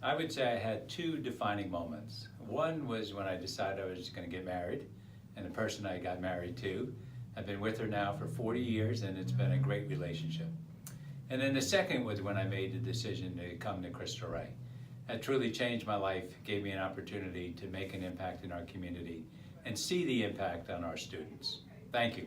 I would say I had two defining moments. One was when I decided I was just going to get married, and the person I got married to, I've been with her now for 40 years, and it's been a great relationship. And then the second was when I made the decision to come to Cristo Rey. That truly changed my life, gave me an opportunity to make an impact in our community and see the impact on our students. Thank you.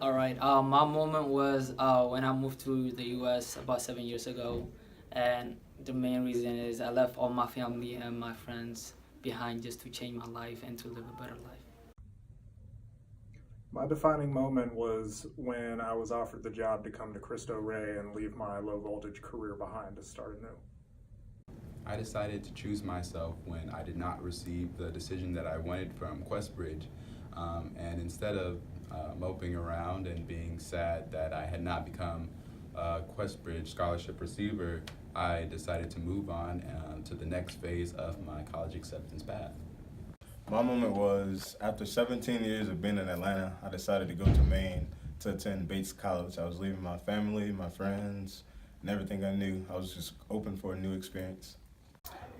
All right. My moment was when I moved to the U.S. about 7 years ago, and the main reason is I left all my family and my friends behind just to change my life and to live a better life. My defining moment was when I was offered the job to come to Cristo Rey and leave my low voltage career behind to start anew. I decided to choose myself when I did not receive the decision that I wanted from QuestBridge, and instead of moping around and being sad that I had not become a QuestBridge scholarship receiver, I decided to move on to the next phase of my college acceptance path. My moment was after 17 years of being in Atlanta, I decided to go to Maine to attend Bates College. I was leaving my family, my friends, and everything I knew. I was just open for a new experience.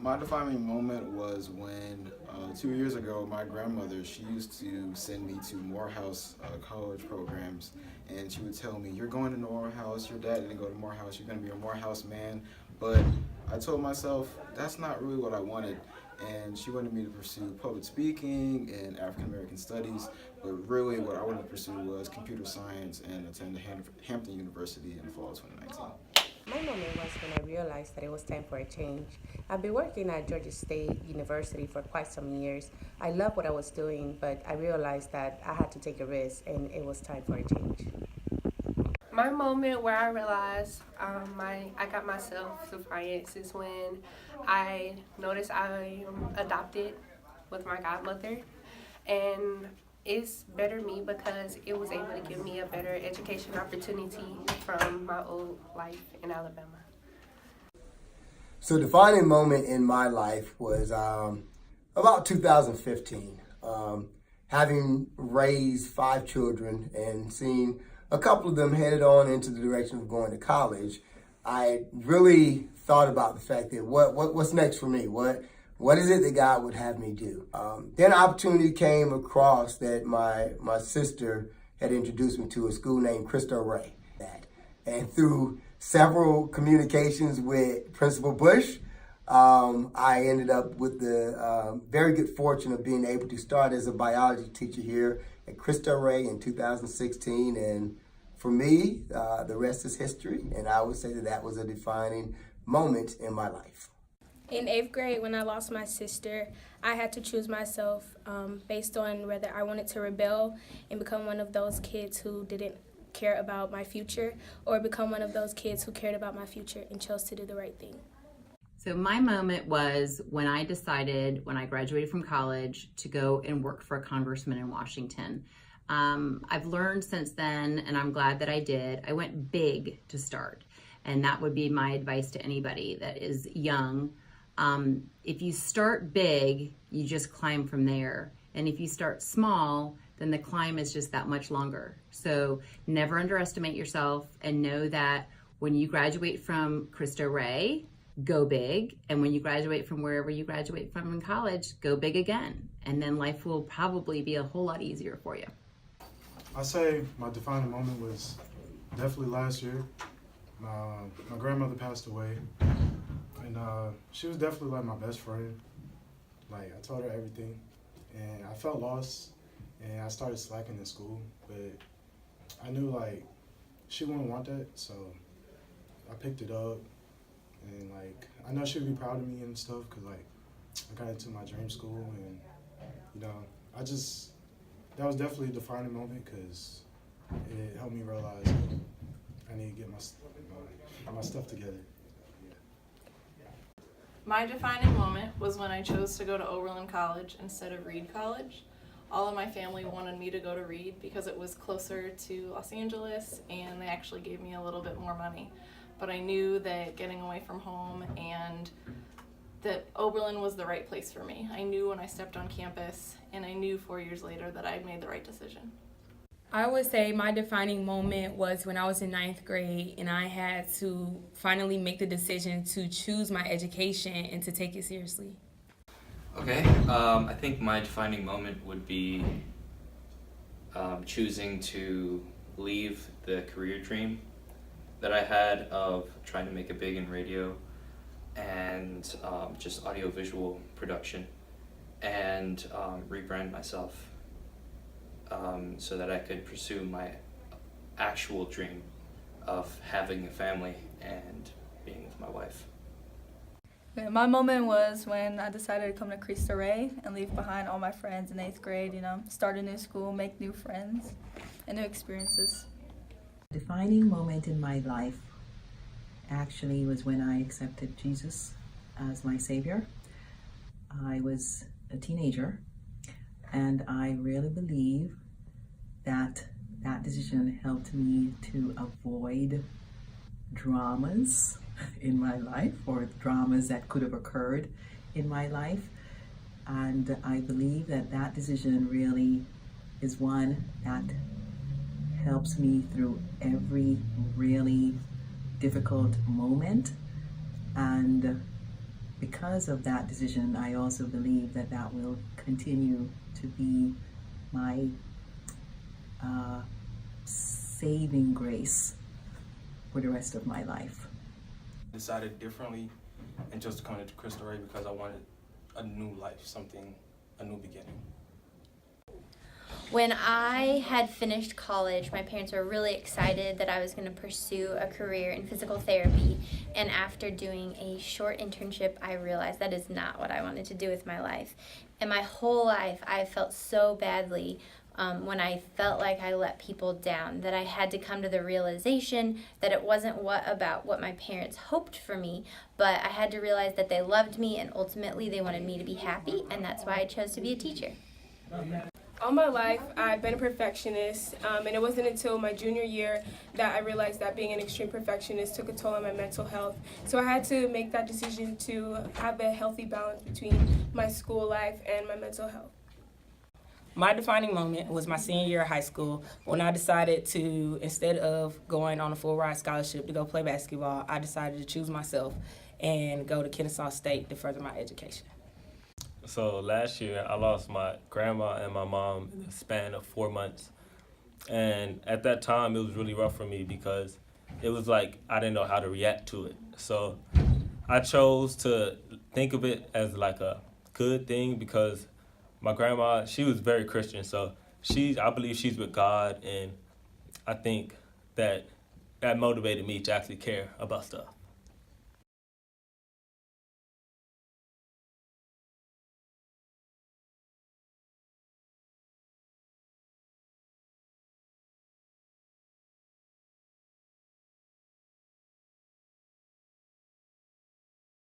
My defining moment was when 2 years ago, my grandmother, she used to send me to Morehouse college programs, and she would tell me, you're going to Morehouse, your dad didn't go to Morehouse, you're going to be a Morehouse man. But I told myself, that's not really what I wanted. And she wanted me to pursue public speaking and African American studies, but really what I wanted to pursue was computer science and attend Hampton University in the fall of 2019. My moment was when I realized that it was time for a change. I've been working at Georgia State University for quite some years. I love what I was doing, but I realized that I had to take a risk and it was time for a change. My moment where I realized I got myself to finance is when I noticed I am adopted with my godmother, and it's better me because it was able to give me a better education opportunity from my old life in Alabama. So the defining moment in my life was about 2015. Having raised 5 children and seeing a couple of them headed on into the direction of going to college, I really thought about the fact that what's next for me? What is it that God would have me do? Then an opportunity came across that my sister had introduced me to a school named Cristo Rey. And through several communications with Principal Bush, I ended up with the very good fortune of being able to start as a biology teacher here at Cristo Rey in 2016. And for me, the rest is history. And I would say that that was a defining moment in my life. In 8th grade, when I lost my sister, I had to choose myself based on whether I wanted to rebel and become one of those kids who didn't care about my future, or become one of those kids who cared about my future and chose to do the right thing. So my moment was when I decided, when I graduated from college, to go and work for a congressman in Washington. I've learned since then, and I'm glad that I did. I went big to start, and that would be my advice to anybody that is young. If you start big, you just climb from there. And if you start small, then the climb is just that much longer. So never underestimate yourself, and know that when you graduate from Cristo Rey, go big. And when you graduate from wherever you graduate from in college, go big again. And then life will probably be a whole lot easier for you. I say my defining moment was definitely last year. My grandmother passed away, and she was definitely like my best friend. Like, I told her everything, and I felt lost, and I started slacking in school, but I knew like she wouldn't want that, so I picked it up, and like I know she would be proud of me and stuff, cause like I got into my dream school, and you know, that was definitely a defining moment, cause it helped me realize I need to get my stuff together. My defining moment was when I chose to go to Oberlin College instead of Reed College. All of my family wanted me to go to Reed because it was closer to Los Angeles, and they actually gave me a little bit more money. But I knew that getting away from home and that Oberlin was the right place for me. I knew when I stepped on campus, and I knew 4 years later that I had made the right decision. I would say my defining moment was when I was in 9th grade and I had to finally make the decision to choose my education and to take it seriously. Okay, I think my defining moment would be choosing to leave the career dream that I had of trying to make it big in radio and just audiovisual production, and rebrand myself so that I could pursue my actual dream of having a family and being with my wife. My moment was when I decided to come to Cristo Rey and leave behind all my friends in 8th grade, start a new school, make new friends and new experiences. Defining moment in my life actually was when I accepted Jesus as my Savior. I was a teenager, and I really believe that that decision helped me to avoid dramas in my life, or dramas that could have occurred in my life. And I believe that that decision really is one that helps me through every really difficult moment. And because of that decision, I also believe that that will continue to be my saving grace for the rest of my life. I decided differently and chose to come to Cristo Rey because I wanted a new life, a new beginning. When I had finished college, my parents were really excited that I was going to pursue a career in physical therapy. And after doing a short internship, I realized that is not what I wanted to do with my life. And my whole life, I felt so badly when I felt like I let people down, that I had to come to the realization that it wasn't about what my parents hoped for me, but I had to realize that they loved me and ultimately they wanted me to be happy, and that's why I chose to be a teacher. All my life, I've been a perfectionist, and it wasn't until my junior year that I realized that being an extreme perfectionist took a toll on my mental health. So I had to make that decision to have a healthy balance between my school life and my mental health. My defining moment was my senior year of high school when I decided to, instead of going on a full ride scholarship to go play basketball, I decided to choose myself and go to Kennesaw State to further my education. So last year, I lost my grandma and my mom in the span of 4 months. And at that time, it was really rough for me because it was like I didn't know how to react to it. So I chose to think of it as like a good thing because my grandma, she was very Christian. So I believe she's with God, and I think that motivated me to actually care about stuff.